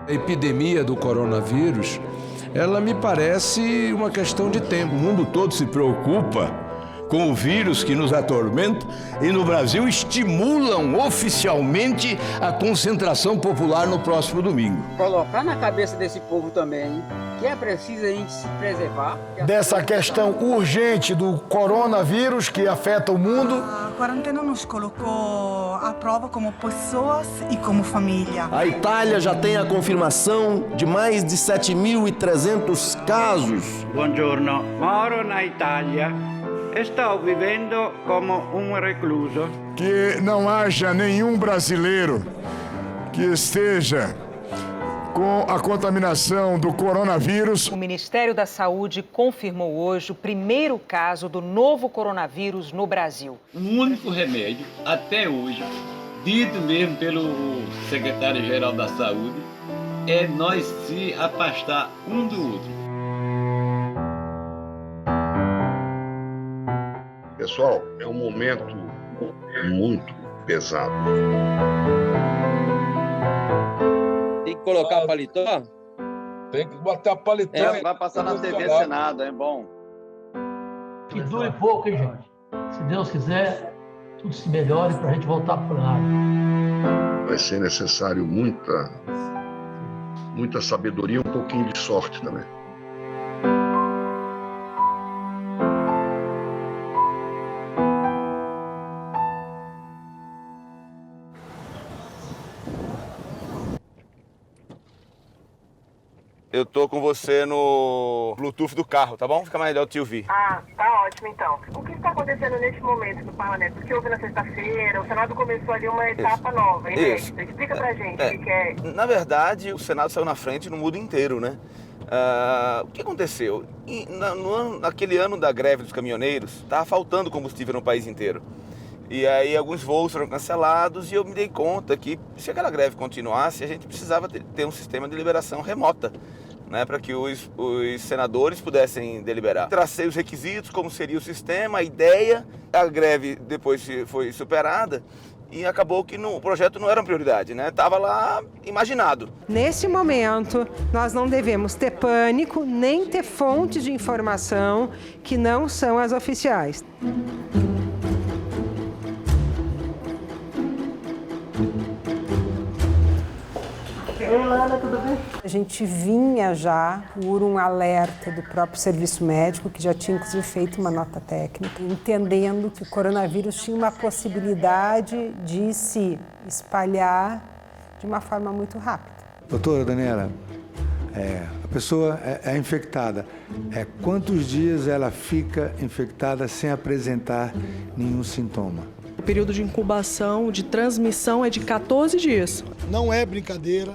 A epidemia do coronavírus, ela me parece uma questão de tempo. O mundo todo se preocupa com o vírus que nos atormenta e no Brasil estimulam oficialmente a concentração popular no próximo domingo. Colocar na cabeça desse povo também que é preciso a gente se preservar. Dessa questão urgente do coronavírus que afeta o mundo. A quarentena nos colocou à prova como pessoas e como família. A Itália já tem a confirmação de mais de 7.300 casos. Buongiorno, moro na Itália. Estou vivendo como um recluso. Que não haja nenhum brasileiro que esteja com a contaminação do coronavírus. O Ministério da Saúde confirmou hoje o primeiro caso do novo coronavírus no Brasil. O único remédio, até hoje, dito mesmo pelo secretário-geral da Saúde, é nós se afastar um do outro. Pessoal, é um momento muito pesado. Tem que colocar paletó? Tem que botar paletó. Vai passar na TV Senado, é bom. Que dure pouco, hein, gente? Se Deus quiser, tudo se melhore para a gente voltar para o plenário. Vai ser necessário muita sabedoria e um pouquinho de sorte também. Eu tô com você no Bluetooth do carro, tá bom? Fica mais legal te ouvir. Ah, tá ótimo então. O que está acontecendo neste momento no parlamento? Porque houve na sexta-feira, o Senado começou ali uma etapa nova, inédita. Explica pra gente o que é. Na verdade, o Senado saiu na frente no mundo inteiro, né? O que aconteceu? Naquele ano da greve dos caminhoneiros, estava faltando combustível no país inteiro. E aí alguns voos foram cancelados e eu me dei conta que se aquela greve continuasse, a gente precisava ter um sistema de liberação remota, né, para que os senadores pudessem deliberar. Tracei os requisitos, como seria o sistema, a ideia, a greve depois foi superada e acabou que o projeto não era uma prioridade, né? Estava lá imaginado. Nesse momento, nós não devemos ter pânico, nem ter fontes de informação que não são as oficiais. Oi, Lana, tudo bem? A gente vinha já por um alerta do próprio serviço médico, que já tinha inclusive feito uma nota técnica, entendendo que o coronavírus tinha uma possibilidade de se espalhar de uma forma muito rápida. Doutora Daniela, a pessoa é infectada. Quantos dias ela fica infectada sem apresentar nenhum sintoma? O período de incubação, de transmissão é de 14 dias. Não é brincadeira.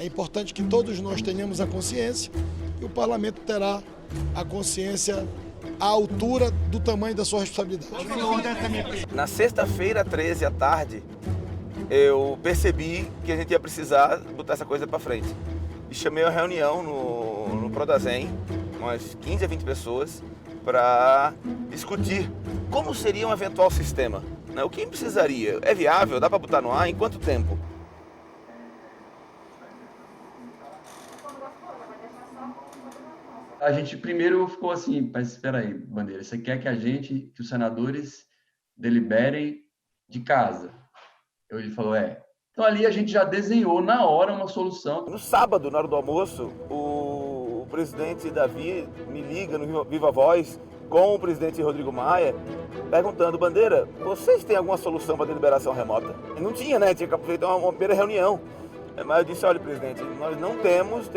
É importante que todos nós tenhamos a consciência e o parlamento terá a consciência à altura do tamanho da sua responsabilidade. Na sexta-feira, 13 à tarde, eu percebi que a gente ia precisar botar essa coisa para frente. E chamei uma reunião no Prodazem, umas 15 a 20 pessoas, para discutir como seria um eventual sistema. Né? O que precisaria? É viável? Dá para botar no ar? Em quanto tempo? A gente primeiro ficou assim, mas espera aí, Bandeira, você quer que os senadores deliberem de casa? Ele falou, Então ali a gente já desenhou na hora uma solução. No sábado, na hora do almoço, o presidente Davi me liga no Viva Voz com o presidente Rodrigo Maia, perguntando, Bandeira, vocês têm alguma solução para deliberação remota? E não tinha, né? Tinha feito uma primeira reunião. Mas eu disse, olha, presidente, nós não temos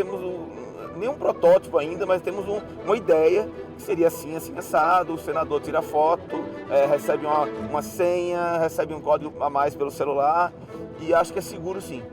nenhum protótipo ainda, mas temos uma ideia que seria assim, assado, o senador tira foto, recebe uma senha, recebe um código a mais pelo celular e acho que é seguro sim.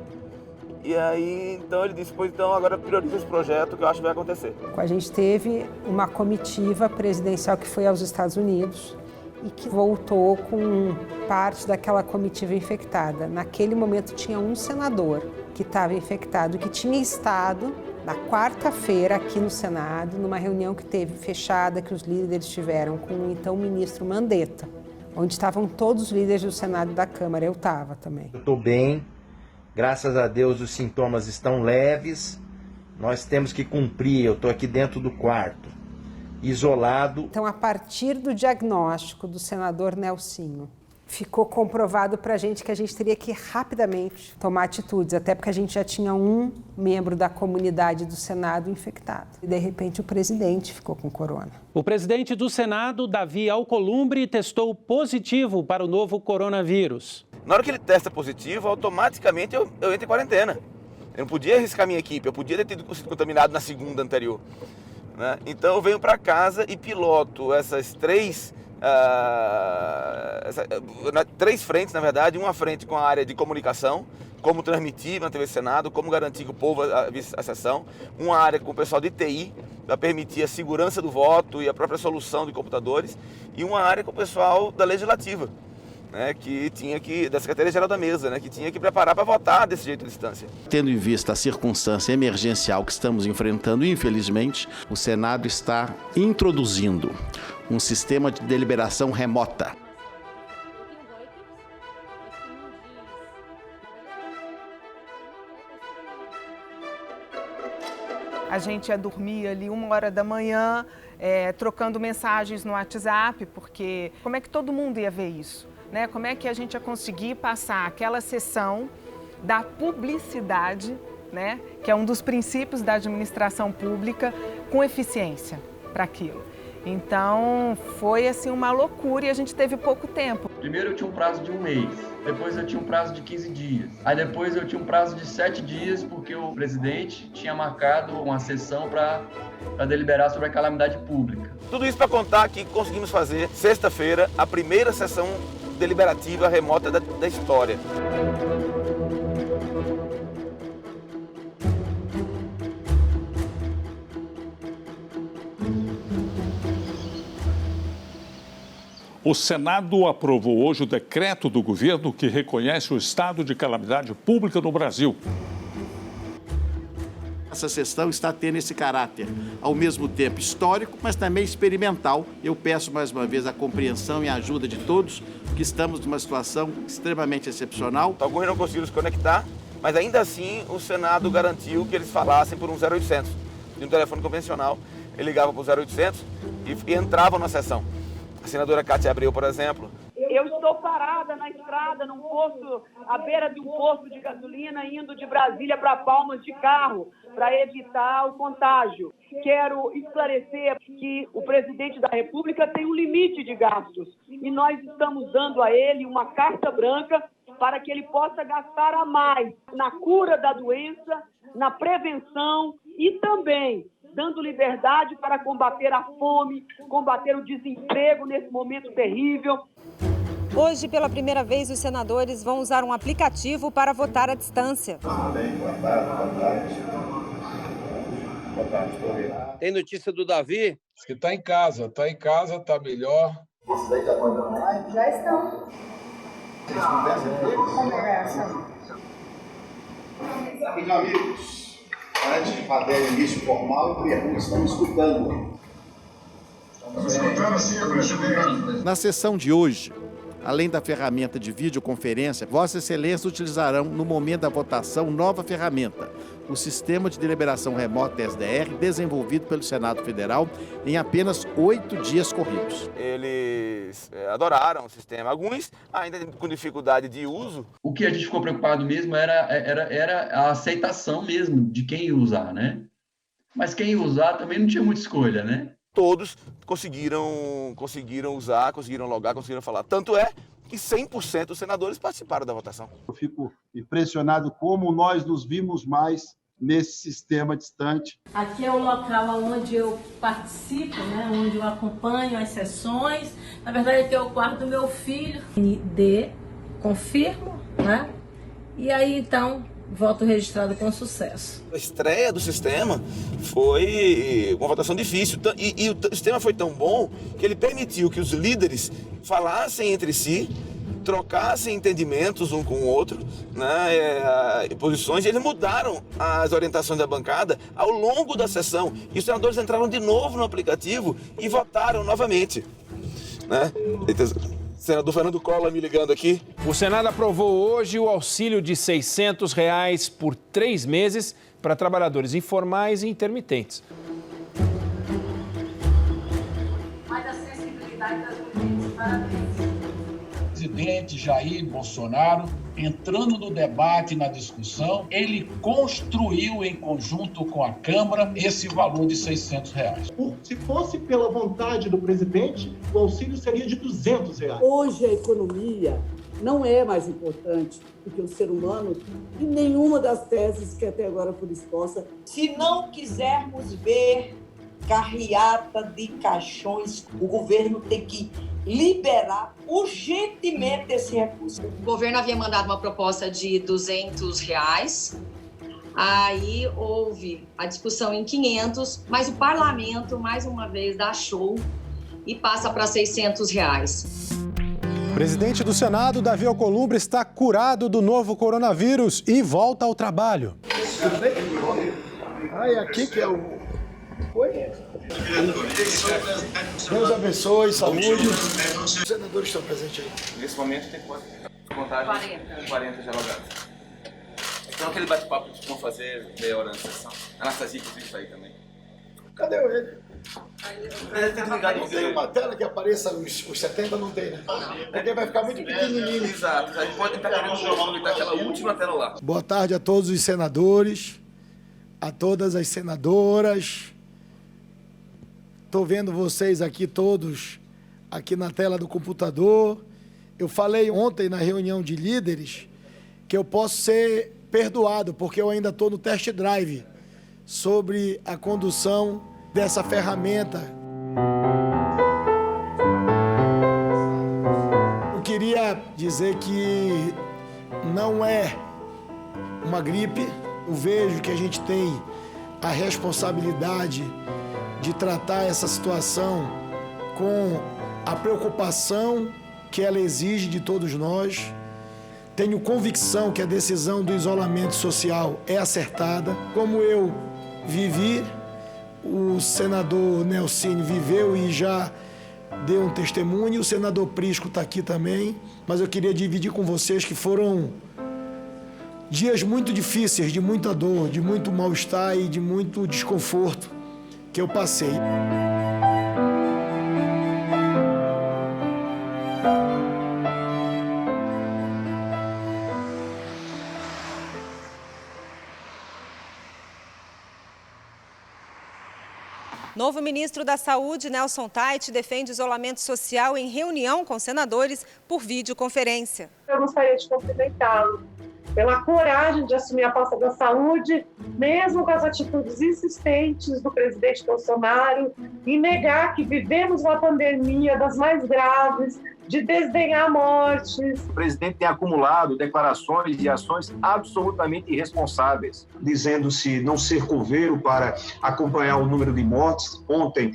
E aí, então ele disse, pois então agora prioriza esse projeto que eu acho que vai acontecer. A gente teve uma comitiva presidencial que foi aos Estados Unidos e que voltou com parte daquela comitiva infectada. Naquele momento tinha um senador que estava infectado, que tinha estado na quarta-feira aqui no Senado, numa reunião que teve fechada, que os líderes tiveram com o então ministro Mandetta, onde estavam todos os líderes do Senado e da Câmara. Eu estava também. Eu estou bem, Graças a Deus os sintomas estão leves. Nós temos que cumprir, eu estou aqui dentro do quarto, isolado. Então, a partir do diagnóstico do senador Nelsinho, ficou comprovado para a gente que a gente teria que rapidamente tomar atitudes, até porque a gente já tinha um membro da comunidade do Senado infectado. E, de repente, o presidente ficou com corona. O presidente do Senado, Davi Alcolumbre, testou positivo para o novo coronavírus. Na hora que ele testa positivo, automaticamente eu entro em quarentena. Eu não podia arriscar minha equipe, eu podia ter sido contaminado na segunda anterior. Né? Então eu venho para casa e piloto essas três frentes, na verdade. Uma frente com a área de comunicação, como transmitir na TV Senado, como garantir que o povo avise a sessão. Uma área com o pessoal de TI, para permitir a segurança do voto e a própria solução de computadores. E uma área com o pessoal da Legislativa, né, da Secretaria-Geral da Mesa, né, que tinha que preparar para votar desse jeito à distância. Tendo em vista a circunstância emergencial que estamos enfrentando, infelizmente, o Senado está introduzindo um sistema de deliberação remota. A gente ia dormir ali 1h da manhã, trocando mensagens no WhatsApp, porque como é que todo mundo ia ver isso? Né? Como é que a gente ia conseguir passar aquela sessão da publicidade, né? Que é um dos princípios da administração pública, com eficiência para aquilo? Então, foi assim uma loucura e a gente teve pouco tempo. Primeiro eu tinha um prazo de 1 mês, depois eu tinha um prazo de 15 dias. Aí depois eu tinha um prazo de 7 dias, porque o presidente tinha marcado uma sessão para deliberar sobre a calamidade pública. Tudo isso para contar que conseguimos fazer, sexta-feira, a primeira sessão deliberativa remota da história. O Senado aprovou hoje o decreto do governo que reconhece o estado de calamidade pública no Brasil. Essa sessão está tendo esse caráter, ao mesmo tempo histórico, mas também experimental. Eu peço mais uma vez a compreensão e a ajuda de todos, que estamos numa situação extremamente excepcional. Alguns não conseguiram se conectar, mas ainda assim o Senado garantiu que eles falassem por um 0800, de um telefone convencional. Ele ligava para o 0800 e entrava na sessão. A senadora Cátia Abreu, por exemplo. Eu estou parada na estrada, num posto, à beira de um posto de gasolina, indo de Brasília para Palmas de carro, para evitar o contágio. Quero esclarecer que o presidente da República tem um limite de gastos e nós estamos dando a ele uma carta branca para que ele possa gastar a mais na cura da doença, na prevenção e também dando liberdade para combater a fome, combater o desemprego nesse momento terrível. Hoje, pela primeira vez, os senadores vão usar um aplicativo para votar à distância. Tem notícia do Davi? Diz que está em casa, tá melhor. Esse daí já estão online? Já estão. Vocês conversam com eles? Conversa. Meus amigos, antes de fazer o início formal, pergunto se estão escutando. Estamos escutando sim, presidente. Na sessão de hoje, além da ferramenta de videoconferência, Vossa Excelência utilizarão, no momento da votação, nova ferramenta, o Sistema de Deliberação Remota SDR, desenvolvido pelo Senado Federal em apenas 8 dias corridos. Eles adoraram o sistema, alguns ainda com dificuldade de uso. O que a gente ficou preocupado mesmo era a aceitação mesmo de quem ia usar, né? Mas quem ia usar também não tinha muita escolha, né? Todos conseguiram usar, conseguiram logar, conseguiram falar. Tanto é que 100% dos senadores participaram da votação. Eu fico impressionado como nós nos vimos mais nesse sistema distante. Aqui é o local onde eu participo, né? Onde eu acompanho as sessões. Na verdade, aqui é o quarto do meu filho. Confirmo, né? E aí, então, voto registrado com sucesso. A estreia do sistema foi uma votação difícil e o sistema foi tão bom que ele permitiu que os líderes falassem entre si, trocassem entendimentos um com o outro, né, posições, e eles mudaram as orientações da bancada ao longo da sessão. E os senadores entraram de novo no aplicativo e votaram novamente. Né? Senador Fernando Collor me ligando aqui. O Senado aprovou hoje o auxílio de R$ 600 por 3 meses para trabalhadores informais e intermitentes. Mais acessibilidade das mulheres, parabéns. O presidente Jair Bolsonaro, entrando no debate, na discussão, ele construiu em conjunto com a Câmara esse valor de R$ 600. Se fosse pela vontade do presidente, o auxílio seria de R$ 200. Hoje a economia não é mais importante do que o ser humano e nenhuma das teses que até agora foram expostas. Se não quisermos ver carreata de caixões, o governo tem que liberar urgentemente esse recurso. O governo havia mandado uma proposta de R$ 200, aí houve a discussão em 500, mas o parlamento, mais uma vez, dá show e passa para R$ 600. O presidente do Senado, Davi Alcolumbre, está curado do novo coronavírus e volta ao trabalho. É aqui que é o... Oi? Deus abençoe, saúde. Os senadores estão presentes aí. Nesse momento tem contagem 40 já logados. Então aquele bate-papo que vão fazer meia hora na sessão. A Anastasia que está aí também. Cadê ele? Ele tem ligado. Não tem uma tela que apareça os 70, não tem, né? Porque vai ficar muito pequenininho. Exato. A gente pode estar querendo aproveitar aquela última tela lá. Boa tarde a todos os senadores, a todas as senadoras. Estou vendo vocês aqui todos, aqui na tela do computador. Eu falei ontem na reunião de líderes que eu posso ser perdoado, porque eu ainda estou no test drive sobre a condução dessa ferramenta. Eu queria dizer que não é uma gripe. Eu vejo que a gente tem a responsabilidade de tratar essa situação com a preocupação que ela exige de todos nós. Tenho convicção que a decisão do isolamento social é acertada. Como eu vivi, o senador Nelsinho viveu e já deu um testemunho, o senador Prisco está aqui também, mas eu queria dividir com vocês que foram dias muito difíceis, de muita dor, de muito mal-estar e de muito desconforto que eu passei. Novo ministro da Saúde, Nelson Tait, defende isolamento social em reunião com senadores por videoconferência. Eu gostaria de cumprimentá-lo pela coragem de assumir a pasta da saúde, mesmo com as atitudes insistentes do presidente Bolsonaro, e negar que vivemos uma pandemia das mais graves, de desdenhar mortes. O presidente tem acumulado declarações e ações absolutamente irresponsáveis. Dizendo-se não ser coveiro para acompanhar o número de mortes. Ontem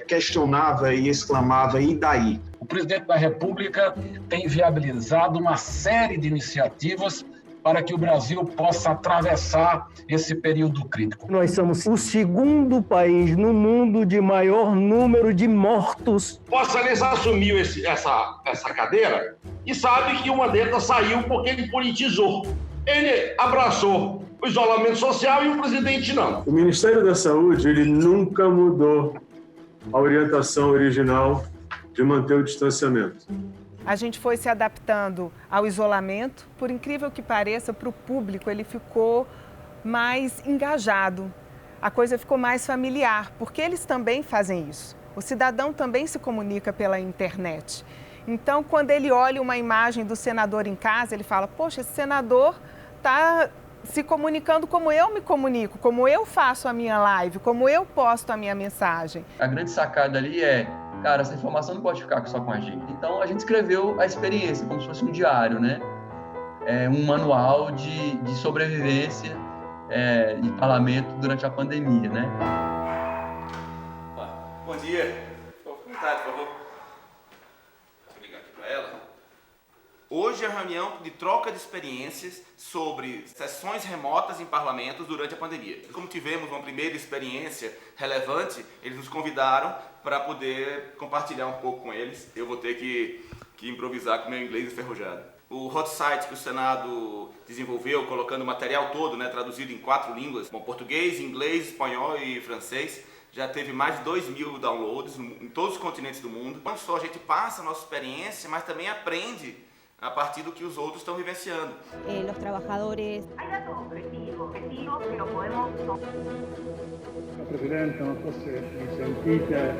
questionava e exclamava, e daí? O presidente da República tem viabilizado uma série de iniciativas para que o Brasil possa atravessar esse período crítico. Nós somos o segundo país no mundo de maior número de mortos. Vossa Excelência assumiu essa cadeira e sabe que o Mandetta saiu porque ele politizou. Ele abraçou o isolamento social e o presidente não. O Ministério da Saúde, ele nunca mudou a orientação original de manter o distanciamento. A gente foi se adaptando ao isolamento. Por incrível que pareça, para o público ele ficou mais engajado. A coisa ficou mais familiar, porque eles também fazem isso. O cidadão também se comunica pela internet. Então, quando ele olha uma imagem do senador em casa, ele fala, poxa, esse senador está se comunicando como eu me comunico, como eu faço a minha live, como eu posto a minha mensagem. A grande sacada ali é, cara, essa informação não pode ficar só com a gente. Então, a gente escreveu a experiência, como se fosse um diário, né? Um manual de sobrevivência de parlamento durante a pandemia, né? Bom dia. Comentário, por favor. Vou ligar aqui para ela. Hoje é a reunião de troca de experiências sobre sessões remotas em parlamentos durante a pandemia. Como tivemos uma primeira experiência relevante, eles nos convidaram para poder compartilhar um pouco com eles. Eu vou ter que que improvisar com meu inglês enferrujado. O hot site que o Senado desenvolveu, colocando o material todo, né, traduzido em 4 línguas, português, inglês, espanhol e francês, já teve mais de 2.000 downloads em todos os continentes do mundo. Não só a gente passa a nossa experiência, mas também aprende a partir do que os outros estão vivenciando. Los trabajadores. Hay datos objetivos que lo podemos... La Presidenta, non so se mi sentite.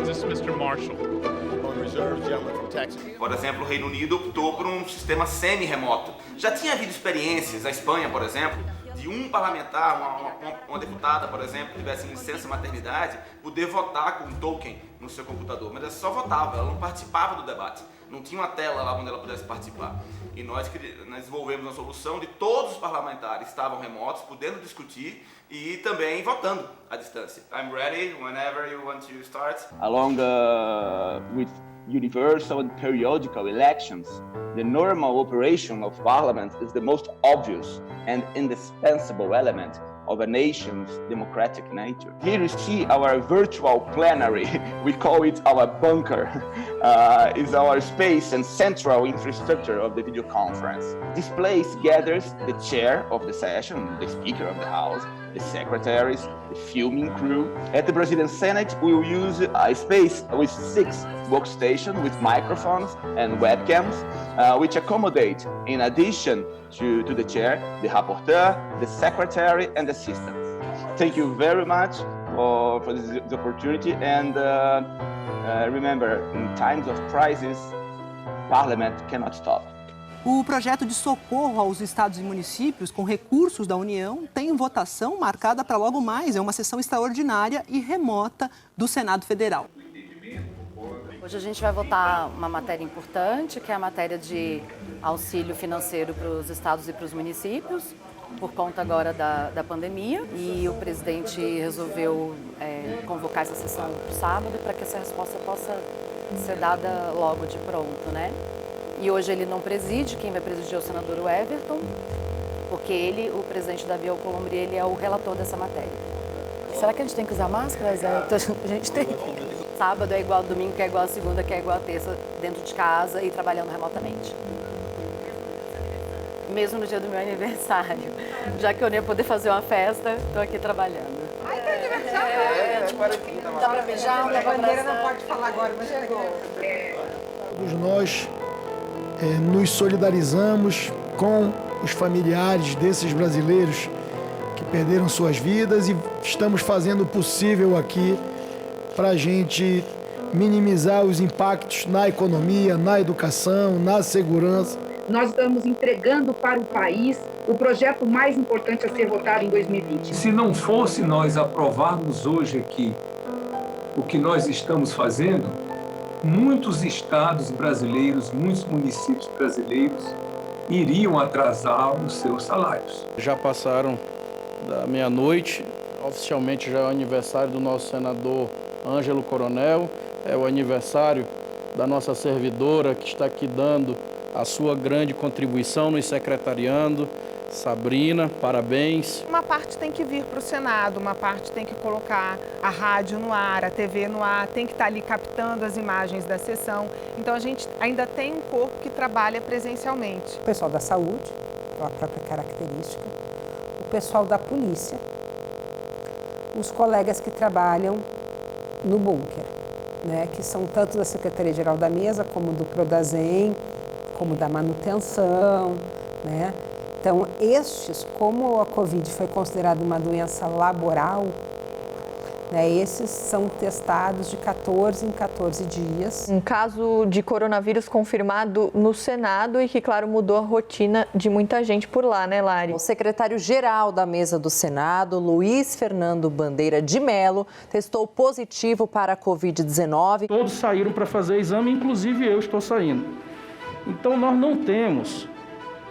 Is this Mr. Marshall? On reserve, gentleman from Texas. Por exemplo, o Reino Unido optou por um sistema semi-remoto. Já tinha havido experiências, na Espanha, por exemplo, de um parlamentar, uma deputada, por exemplo, que tivesse licença maternidade, poder votar com um token no seu computador. Mas ela só votava, ela não participava do debate. Não tinha uma tela lá onde ela pudesse participar. E nós desenvolvemos uma solução de todos os parlamentares estavam remotos, podendo discutir e também votando à distância. I'm ready whenever you want to start. Along with universal and periodical elections, the normal operation of parliament is the most obvious and indispensable element of a nation's democratic nature. Here you see our virtual plenary. We call it our bunker. Is our space and central infrastructure of the video conference. This place gathers the chair of the session, the speaker of the house, the secretaries, the filming crew. At the Brazilian Senate, we will use a space with 6 workstations with microphones and webcams, which accommodate, in addition to the chair, the rapporteur, the secretary, and the assistants. Thank you very much for this opportunity, and remember, in times of crisis, Parliament cannot stop. O projeto de socorro aos estados e municípios com recursos da União tem votação marcada para logo mais. É uma sessão extraordinária e remota do Senado Federal. Hoje a gente vai votar uma matéria importante, que é a matéria de auxílio financeiro para os estados e para os municípios, por conta agora da pandemia. E o presidente resolveu convocar essa sessão para o sábado para que essa resposta possa ser dada logo de pronto, né? E hoje ele não preside, quem vai presidir é o senador Everton, porque ele, o presidente Davi Alcolumbre, ele é o relator dessa matéria. Será que a gente tem que usar máscaras? A gente tem. Sábado é igual a domingo, que é igual a segunda, que é igual a terça, dentro de casa e trabalhando remotamente. Mesmo no dia do meu aniversário. Já que eu não ia poder fazer uma festa, estou aqui trabalhando. Ai, que aniversário! Dá pra beijar? A bandeira não pode falar agora, mas chegou. Todos nós nos solidarizamos com os familiares desses brasileiros que perderam suas vidas e estamos fazendo o possível aqui para a gente minimizar os impactos na economia, na educação, na segurança. Nós estamos entregando para o país o projeto mais importante a ser votado em 2020. Se não fosse nós aprovarmos hoje aqui o que nós estamos fazendo, muitos estados brasileiros, muitos municípios brasileiros iriam atrasar os seus salários. Já passaram da meia-noite, oficialmente já é o aniversário do nosso senador Ângelo Coronel, é o aniversário da nossa servidora que está aqui dando a sua grande contribuição nos secretariando. Sabrina, parabéns. Uma parte tem que vir para o Senado, uma parte tem que colocar a rádio no ar, a TV no ar, tem que estar ali captando as imagens da sessão. Então a gente ainda tem um corpo que trabalha presencialmente. O pessoal da saúde, a própria característica, o pessoal da polícia, os colegas que trabalham no bunker, né, que são tanto da Secretaria-Geral da Mesa, como do Prodazem, como da manutenção, né? Então, estes, como a Covid foi considerada uma doença laboral, né, esses são testados de 14 em 14 dias. Um caso de coronavírus confirmado no Senado e que, claro, mudou a rotina de muita gente por lá, né, Lari? O secretário-geral da mesa do Senado, Luiz Fernando Bandeira de Mello, testou positivo para a Covid-19. Todos saíram para fazer exame, inclusive eu estou saindo. Então, nós não temos,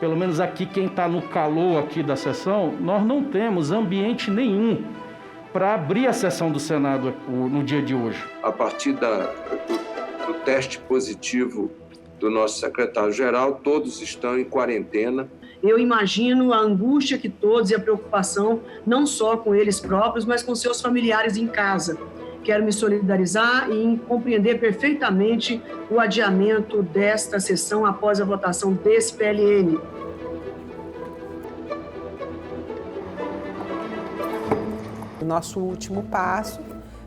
pelo menos aqui quem está no calor aqui da sessão, nós não temos ambiente nenhum para abrir a sessão do Senado no dia de hoje. A partir do teste positivo do nosso secretário-geral, todos estão em quarentena. Eu imagino a angústia que todos e a preocupação, não só com eles próprios, mas com seus familiares em casa. Quero me solidarizar e compreender perfeitamente o adiamento desta sessão após a votação desse PLN. O nosso último passo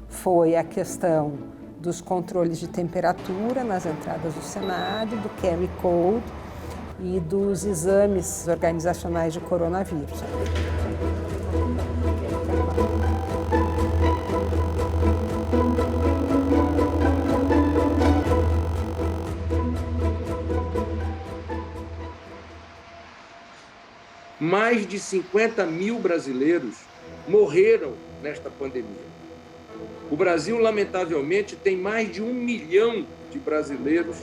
foi a questão dos controles de temperatura nas entradas do Senado, do QR Code e dos exames organizacionais de coronavírus. Mais de 50 mil brasileiros morreram nesta pandemia. O Brasil, lamentavelmente, tem mais de 1 milhão de brasileiros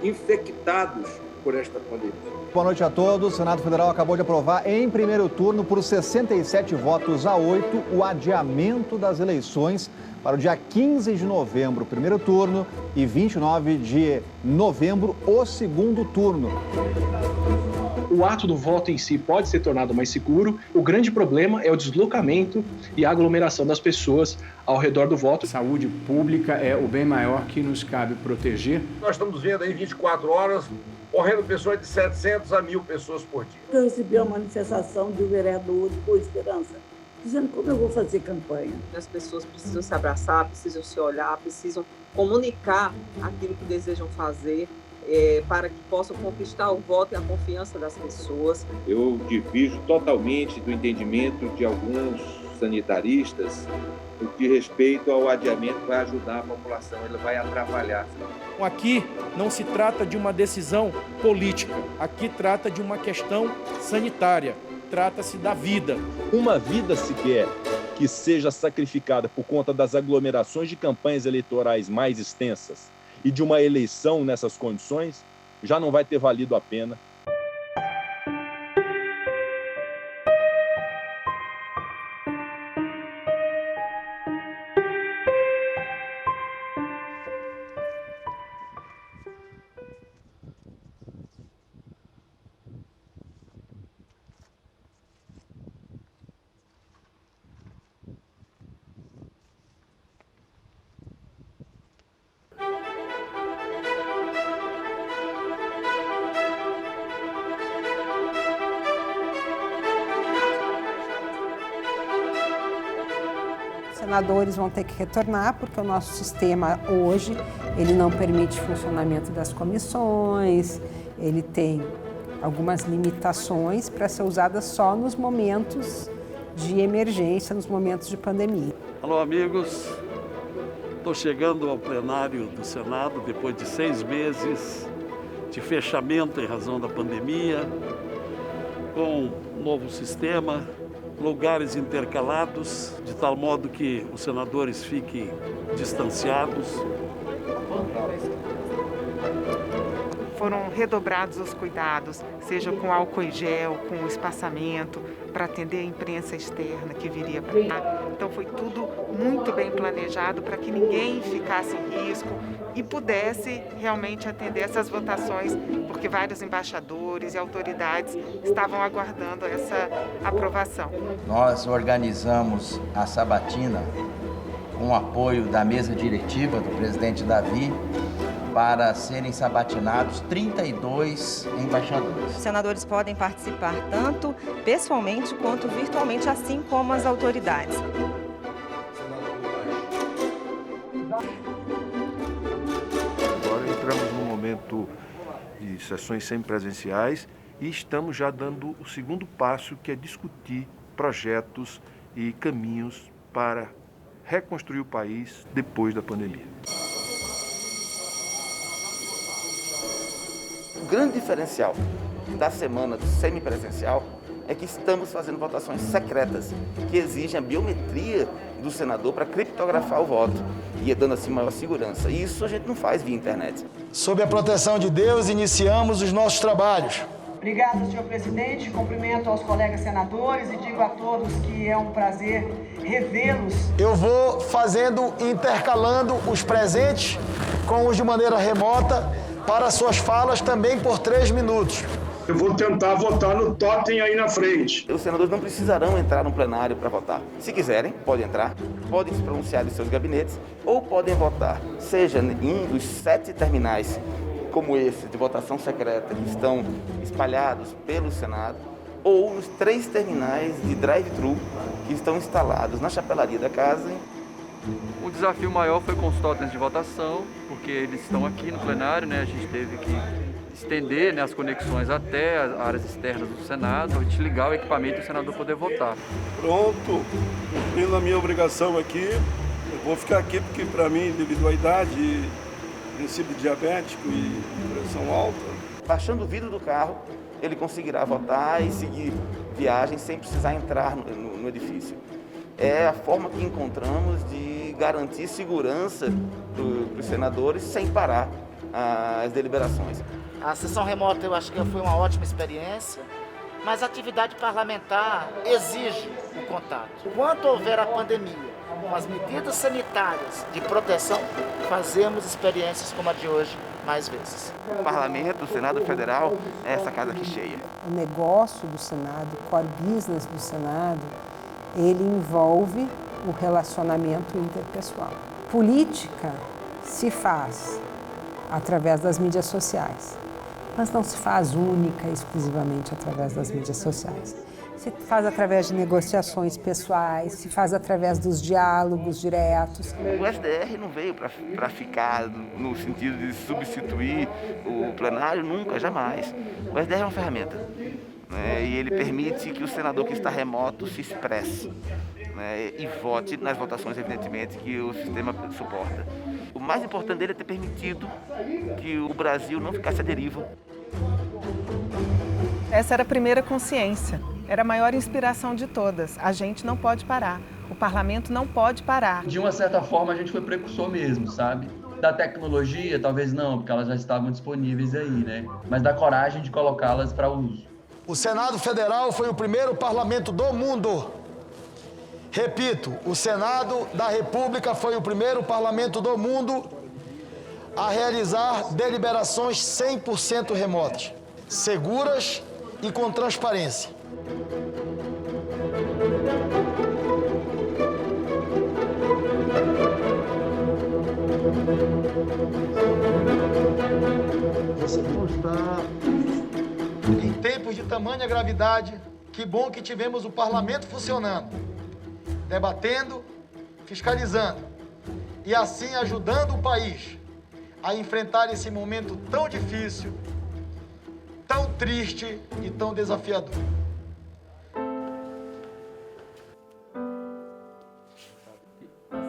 infectados por esta pandemia. Boa noite a todos. O Senado Federal acabou de aprovar em primeiro turno, por 67 votos a 8, o adiamento das eleições para o dia 15 de novembro, primeiro turno, e 29 de novembro, o segundo turno. O ato do voto em si pode ser tornado mais seguro. O grande problema é o deslocamento e a aglomeração das pessoas ao redor do voto. Saúde pública é o bem maior que nos cabe proteger. Nós estamos vendo aí 24 horas, morrendo pessoas de 700 a 1.000 pessoas por dia. Eu recebi uma manifestação de um vereador de Boa Esperança, dizendo como eu vou fazer campanha. As pessoas precisam se abraçar, precisam se olhar, precisam comunicar aquilo que desejam fazer, para que possam conquistar o voto e a confiança das pessoas. Eu divirjo totalmente do entendimento de alguns sanitaristas no que respeito ao adiamento, vai ajudar a população, ele vai atrapalhar. Aqui não se trata de uma decisão política, aqui trata de uma questão sanitária, trata-se da vida. Uma vida sequer que seja sacrificada por conta das aglomerações de campanhas eleitorais mais extensas e de uma eleição nessas condições, já não vai ter valido a pena. Os senadores vão ter que retornar, porque o nosso sistema hoje, ele não permite funcionamento das comissões, ele tem algumas limitações para ser usada só nos momentos de emergência, nos momentos de pandemia. Alô, amigos. Estou chegando ao plenário do Senado depois de 6 meses de fechamento em razão da pandemia, com um novo sistema, lugares intercalados, de tal modo que os senadores fiquem distanciados. Foram redobrados os cuidados, seja com álcool em gel, com o espaçamento, para atender a imprensa externa que viria para cá. Então foi tudo muito bem planejado para que ninguém ficasse em risco e pudesse realmente atender essas votações, porque vários embaixadores e autoridades estavam aguardando essa aprovação. Nós organizamos a sabatina com o apoio da mesa diretiva do presidente Davi, para serem sabatinados 32 embaixadores. Os senadores podem participar tanto pessoalmente quanto virtualmente, assim como as autoridades. Agora entramos num momento de sessões semipresenciais e estamos já dando o segundo passo, que é discutir projetos e caminhos para reconstruir o país depois da pandemia. O grande diferencial da semana do semipresencial é que estamos fazendo votações secretas, que exigem a biometria do senador para criptografar o voto e dando assim maior segurança. E isso a gente não faz via internet. Sob a proteção de Deus, iniciamos os nossos trabalhos. Obrigado, senhor presidente. Cumprimento aos colegas senadores e digo a todos que é um prazer revê-los. Eu vou intercalando os presentes com os de maneira remota para suas falas também por 3 minutos. Eu vou tentar votar no totem aí na frente. Os senadores não precisarão entrar no plenário para votar. Se quiserem, podem entrar, podem se pronunciar dos seus gabinetes ou podem votar, seja em um dos 7 terminais como esse de votação secreta que estão espalhados pelo Senado, ou nos 3 terminais de drive-thru que estão instalados na chapelaria da casa. O desafio maior foi com os totens de votação, porque eles estão aqui no plenário, né? A gente teve que estender, né, as conexões até as áreas externas do Senado, a gente ligar o equipamento e o senador poder votar. Pronto, cumprindo a minha obrigação aqui, eu vou ficar aqui porque para mim, devido à idade, princípio diabético e pressão alta. Baixando o vidro do carro, ele conseguirá votar e seguir viagem sem precisar entrar no edifício. É a forma que encontramos de garantir segurança para os senadores sem parar as deliberações. A sessão remota eu acho que foi uma ótima experiência, mas a atividade parlamentar exige o contato. Enquanto houver a pandemia, com as medidas sanitárias de proteção, fazemos experiências como a de hoje mais vezes. O Parlamento, o Senado Federal, é essa casa aqui cheia. O negócio do Senado, o core business do Senado, ele envolve o relacionamento interpessoal. Política se faz através das mídias sociais, mas não se faz única e exclusivamente através das mídias sociais. Se faz através de negociações pessoais, se faz através dos diálogos diretos. O SDR não veio para ficar no sentido de substituir o plenário, nunca, jamais. O SDR é uma ferramenta, né, e ele permite que o senador que está remoto se expresse, né, e vote nas votações, evidentemente, que o sistema suporta. O mais importante dele é ter permitido que o Brasil não ficasse à deriva. Essa era a primeira consciência, era a maior inspiração de todas. A gente não pode parar, o parlamento não pode parar. De uma certa forma, a gente foi precursor mesmo, sabe? Da tecnologia, talvez não, porque elas já estavam disponíveis aí, né? Mas da coragem de colocá-las para uso. O Senado Federal foi o primeiro parlamento do mundo. Repito, o Senado da República foi o primeiro parlamento do mundo a realizar deliberações 100% remotas, seguras e com transparência. Você não está... Em tempos de tamanha gravidade, que bom que tivemos o parlamento funcionando, debatendo, fiscalizando e assim ajudando o país a enfrentar esse momento tão difícil, tão triste e tão desafiador.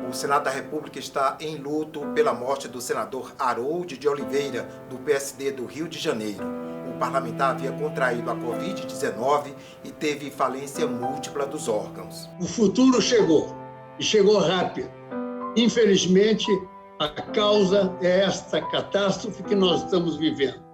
O Senado da República está em luto pela morte do senador Harold de Oliveira, do PSD do Rio de Janeiro. O parlamentar havia contraído a Covid-19 e teve falência múltipla dos órgãos. O futuro chegou, e chegou rápido. Infelizmente, a causa é esta catástrofe que nós estamos vivendo.